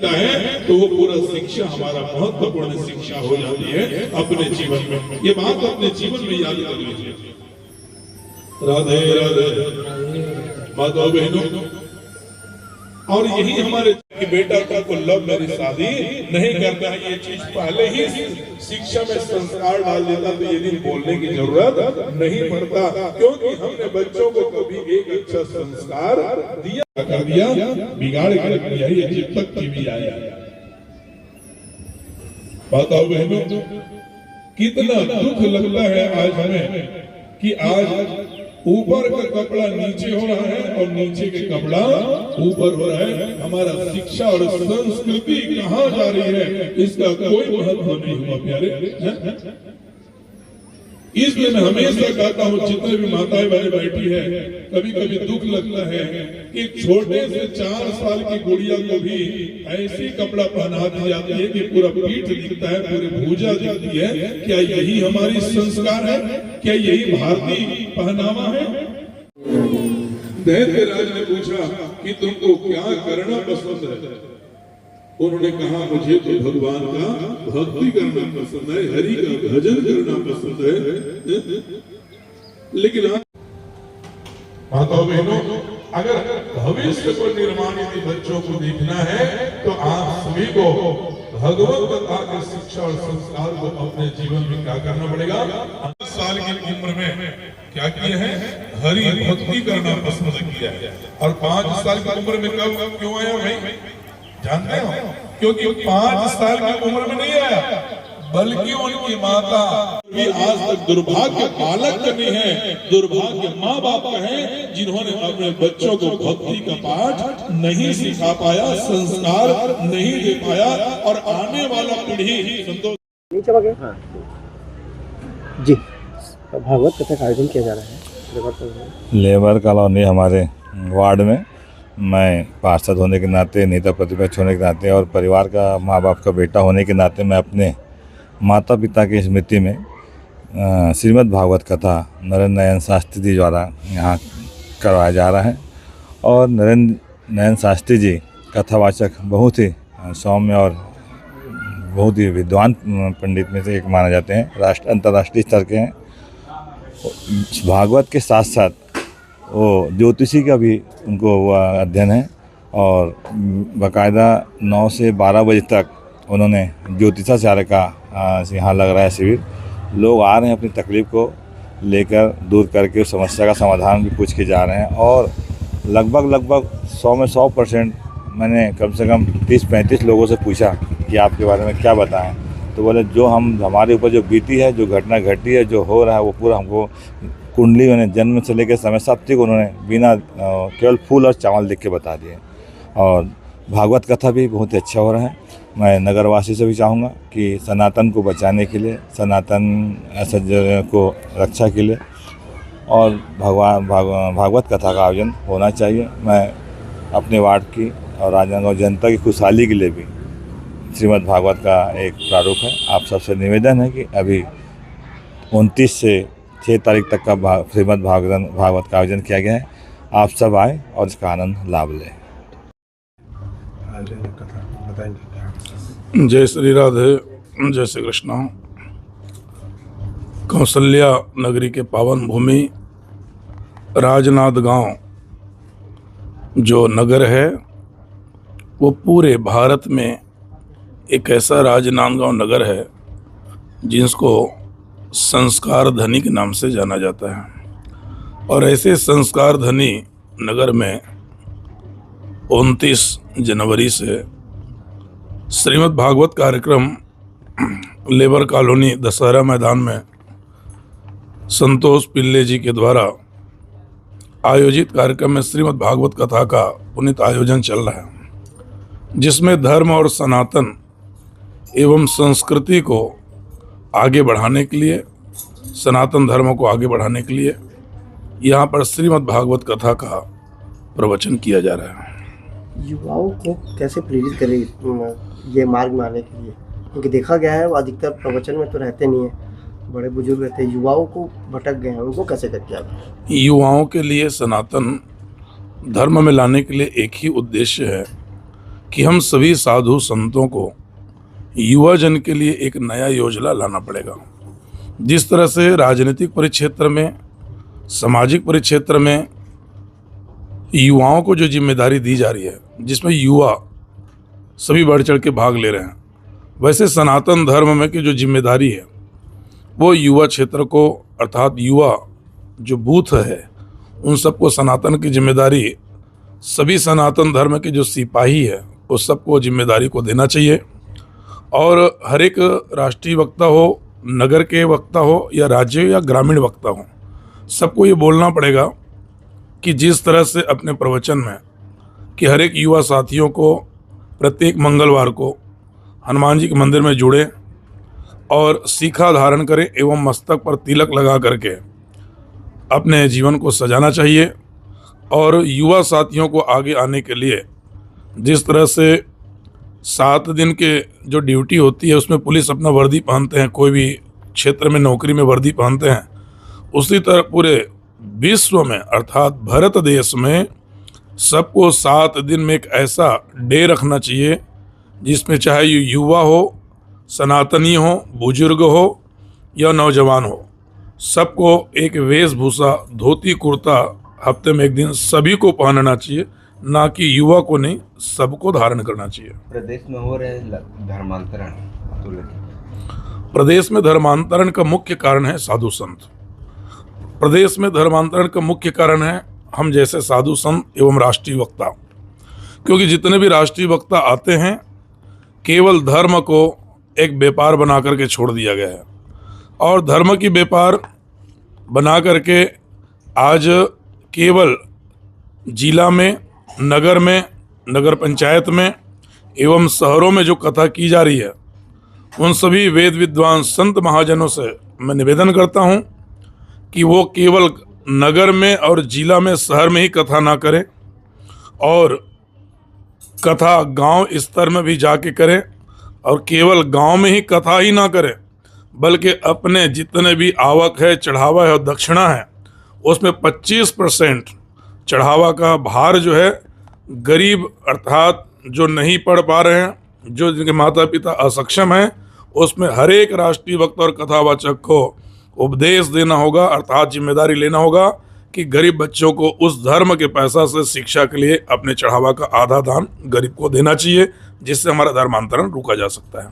है तो वो पूरा शिक्षा हमारा महत्वपूर्ण शिक्षा हो जाती है अपने जीवन में। ये बात अपने जीवन में याद कर लीजिए। राधे राधे माता बहनों, और यही हमारे कि बेटा को लव मैरिज शादी नहीं करता है, ये चीज पहले ही शिक्षा में संस्कार डाल देता तो ये दिन बोलने की जरूरत नहीं पड़ता, क्योंकि हमने बच्चों को कभी एक अच्छा संस्कार दिया कर दिया, बिगाड़ कर रख दिया, ये जब तक टीवी आया। बताओ बहनों, कितना दुख लगता है आज हमें कि आज ऊपर का कपड़ा नीचे हो रहा है और नीचे के कपड़ा ऊपर हो रहा है। हमारा शिक्षा और संस्कृति कहाँ जा रही है, इसका कोई महत्व नहीं हुआ प्यारे। इसलिए मैं हमेशा कहता हूँ, जितने भी माताएं बहनें बैठी है, कभी कभी दुख लगता है कि छोटे से 4 साल की गुड़िया को भी ऐसी कपड़ा पहना दी जाती है कि पूरा पीठ दिखता है, पूरी भुजा दिखती है। क्या यही हमारी संस्कार है? क्या यही भारतीय पहनावा है? दैत्य राज ने पूछा कि तुमको क्या करना पसंद है? उन्होंने कहा, मुझे तो भगवान का भक्ति करना पसंद है, हरि का भजन करना पसंद है। लेकिन माताओं बहनों, अगर भविष्य को निर्माण यदि बच्चों को देखना है तो आप सभी को भगवत गीता की शिक्षा और संस्कार को अपने जीवन में क्या करना पड़ेगा। 10 साल की उम्र में क्या किया है? हरि भक्ति करना पसंद किया है। और 5 साल की उम्र में कब क्यों आया भाई जानते हो? क्योंकि 5 साल की उम्र में नहीं आया, बल्कि उनकी माता भी आज तक दुर्भाग्य बालक नहीं है, दुर्भाग्य माँ बाप है, जिन्होंने अपने बच्चों को भक्ति का पाठ नहीं सिखा पाया, संस्कार नहीं दे पाया, और आने वाला पीढ़ी जी भागवत कथा का आयोजन किया जा रहा है लेबर कॉलोनी हमारे वार्ड में। मैं पार्षद होने के नाते, नेता प्रतिपक्ष होने के नाते और परिवार का माँ बाप का बेटा होने के नाते मैं अपने माता पिता की स्मृति में श्रीमद् भागवत कथा नरेंद्र नयन शास्त्री जी द्वारा यहाँ करवाया जा रहा है। और नरेंद्र नयन शास्त्री जी कथावाचक बहुत ही सौम्य और बहुत ही विद्वान पंडित में से एक माने जाते हैं, अंतर्राष्ट्रीय स्तर के हैं। भागवत के साथ साथ वो ज्योतिषी का भी उनको अध्ययन है, और बाकायदा 9 से 12 बजे तक उन्होंने ज्योतिषाचार्य का यहाँ लग रहा है शिविर। लोग आ रहे हैं अपनी तकलीफ़ को लेकर दूर करके उस समस्या का समाधान भी पूछ के जा रहे हैं। और लगभग 100 में 100% मैंने कम से कम 30-35 लोगों से पूछा कि आपके बारे में क्या बताएं, तो बोले जो हमारे ऊपर जो बीती है, जो घटना घटी है, जो हो रहा है, वो पूरा हमको कुंडली उन्हें जन्म से लेकर समय सब तक उन्होंने बिना केवल फूल और चावल देख के बता दिए। और भागवत कथा भी बहुत ही अच्छा हो रहा है। मैं नगरवासी से भी चाहूँगा कि सनातन को बचाने के लिए, सनातन ऐसा को रक्षा के लिए और भागवत कथा का आयोजन होना चाहिए। मैं अपने वार्ड की और राजनांदगांव जनता की खुशहाली के लिए भी श्रीमद् भागवत का एक प्रारूप है। आप सबसे निवेदन है कि अभी 29 से 6 तारीख तक का श्रीमद् भागवत का आयोजन किया गया है। आप सब आए और इसका आनंद लाभ लें। जय श्री राधे, जय श्री कृष्ण। कौशल्या नगरी के पावन भूमि राजनांदगांव जो नगर है, वो पूरे भारत में एक ऐसा राजनांदगांव नगर है जिसको संस्कार धनी के नाम से जाना जाता है। और ऐसे संस्कार धनी नगर में 29 जनवरी से श्रीमद् भागवत कार्यक्रम लेबर कॉलोनी दशहरा मैदान में संतोष पिल्ले जी के द्वारा आयोजित कार्यक्रम में श्रीमद् भागवत कथा का पुनीत आयोजन चल रहा है, जिसमें धर्म और सनातन एवं संस्कृति को आगे बढ़ाने के लिए, सनातन धर्म को आगे बढ़ाने के लिए यहाँ पर श्रीमद् भागवत कथा का प्रवचन किया जा रहा है। युवाओं को कैसे प्रेरित करें ये मार्ग में आने के लिए, क्योंकि देखा गया है वो अधिकतर प्रवचन में तो रहते नहीं है, बड़े बुजुर्ग रहते हैं, युवाओं को भटक गए हैं, उनको कैसे करके आप? युवाओं के लिए सनातन धर्म में लाने के लिए एक ही उद्देश्य है कि हम सभी साधु संतों को युवा जन के लिए एक नया योजना लाना पड़ेगा। जिस तरह से राजनीतिक परिक्षेत्र में, सामाजिक परिक्षेत्र में युवाओं को जो जिम्मेदारी दी जा रही है, जिसमें युवा सभी बढ़ चढ़ के भाग ले रहे हैं, वैसे सनातन धर्म में की जो जिम्मेदारी है वो युवा क्षेत्र को, अर्थात युवा जो बूथ है, उन सबको सनातन की जिम्मेदारी, सभी सनातन धर्म के जो सिपाही है उस सबको जिम्मेदारी को देना चाहिए। और हर एक राष्ट्रीय वक्ता हो, नगर के वक्ता हो या राज्य या ग्रामीण वक्ता हो, सबको ये बोलना पड़ेगा कि जिस तरह से अपने प्रवचन में कि हर एक युवा साथियों को प्रत्येक मंगलवार को हनुमान जी के मंदिर में जुड़े और सीखा धारण करें एवं मस्तक पर तिलक लगा करके अपने जीवन को सजाना चाहिए। और युवा साथियों को आगे आने के लिए जिस तरह से 7 दिन के जो ड्यूटी होती है उसमें पुलिस अपना वर्दी पहनते हैं, कोई भी क्षेत्र में नौकरी में वर्दी पहनते हैं, उसी तरह पूरे विश्व में अर्थात भारत देश में सबको 7 दिन में एक ऐसा डे रखना चाहिए जिसमें चाहे ये युवा हो, सनातनी हो, बुजुर्ग हो या नौजवान हो, सबको एक वेशभूषा, धोती कुर्ता हफ्ते में एक दिन सभी को पहनना चाहिए, ना कि युवा को नहीं, सबको धारण करना चाहिए। प्रदेश में हो रहे धर्मांतरण तो लेकिन प्रदेश में धर्मांतरण का मुख्य कारण है साधु संत। प्रदेश में धर्मांतरण का मुख्य कारण है हम जैसे साधु संत एवं राष्ट्रीय वक्ता, क्योंकि जितने भी राष्ट्रीय वक्ता आते हैं केवल धर्म को एक व्यापार बना करके छोड़ दिया गया है। और धर्म की व्यापार बना करके आज केवल जिला में, नगर में, नगर पंचायत में एवं शहरों में जो कथा की जा रही है, उन सभी वेद विद्वान संत महाजनों से मैं निवेदन करता हूं कि वो केवल नगर में और जिला में, शहर में ही कथा ना करें और कथा गांव स्तर में भी जाके करें। और केवल गांव में ही कथा ही ना करें, बल्कि अपने जितने भी आवक है, चढ़ावा है और दक्षिणा है, उसमें 25% चढ़ावा का भार जो है गरीब अर्थात जो नहीं पढ़ पा रहे हैं, जो जिनके माता पिता असक्षम हैं, उसमें हर एक राष्ट्रीय वक्ता और कथावाचक को उपदेश देना होगा, अर्थात जिम्मेदारी लेना होगा कि गरीब बच्चों को उस धर्म के पैसा से शिक्षा के लिए अपने चढ़ावा का आधा दान गरीब को देना चाहिए, जिससे हमारा धर्मांतरण रोका जा सकता है।